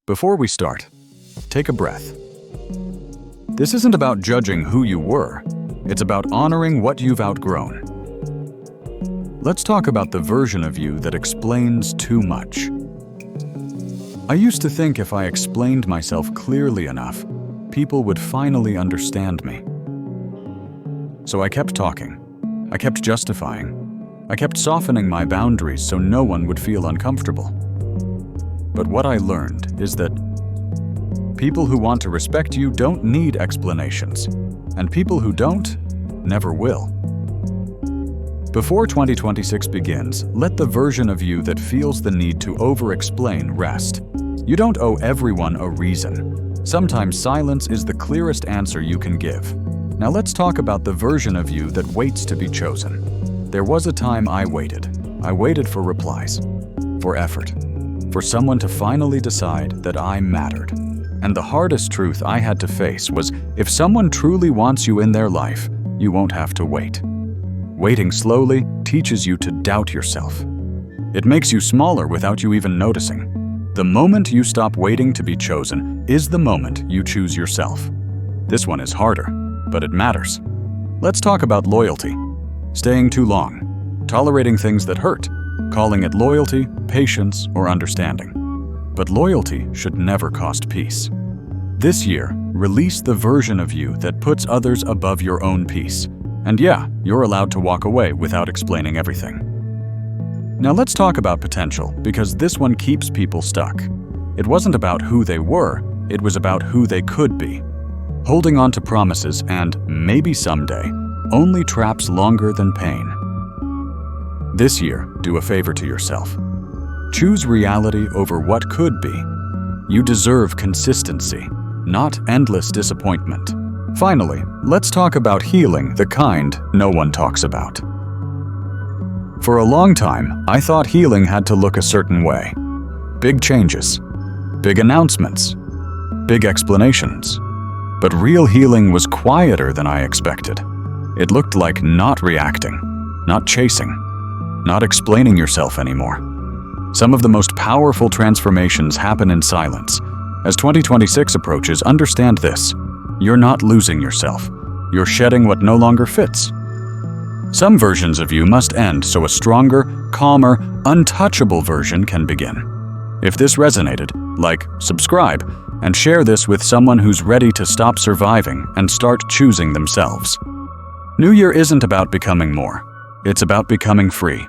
Before we start, take a breath. This isn't about judging who you were, it's about honoring what you've outgrown. Let's talk about the version of you that explains too much. I used to think if I explained myself clearly enough, people would finally understand me. So I kept talking. I kept justifying. I kept softening my boundaries so no one would feel uncomfortable. But what I learned is that people who want to respect you don't need explanations, and people who don't never will. Before 2026 begins, let the version of you that feels the need to over-explain rest. You don't owe everyone a reason. Sometimes silence is the clearest answer you can give. Now let's talk about the version of you that waits to be chosen. There was a time I waited. I waited for replies, for effort, for someone to finally decide that I mattered. And the hardest truth I had to face was, if someone truly wants you in their life, you won't have to wait. Waiting slowly teaches you to doubt yourself. It makes you smaller without you even noticing. The moment you stop waiting to be chosen is the moment you choose yourself. This one is harder, but it matters. Let's talk about loyalty. Staying too long, tolerating things that hurt, calling it loyalty, patience, or understanding. But loyalty should never cost peace. This year, release the version of you that puts others above your own peace. And yeah, you're allowed to walk away without explaining everything. Now let's talk about potential, because this one keeps people stuck. It wasn't about who they were, it was about who they could be. Holding on to promises and maybe someday only traps longer than pain. This year, do a favor to yourself. Choose reality over what could be. You deserve consistency, not endless disappointment. Finally, let's talk about healing, the kind no one talks about. For a long time, I thought healing had to look a certain way. Big changes, big announcements, big explanations. But real healing was quieter than I expected. It looked like not reacting, not chasing, not explaining yourself anymore. Some of the most powerful transformations happen in silence. As 2026 approaches, understand this. You're not losing yourself. You're shedding what no longer fits. Some versions of you must end so a stronger, calmer, untouchable version can begin. If this resonated, like, subscribe, and share this with someone who's ready to stop surviving and start choosing themselves. New Year isn't about becoming more. It's about becoming free.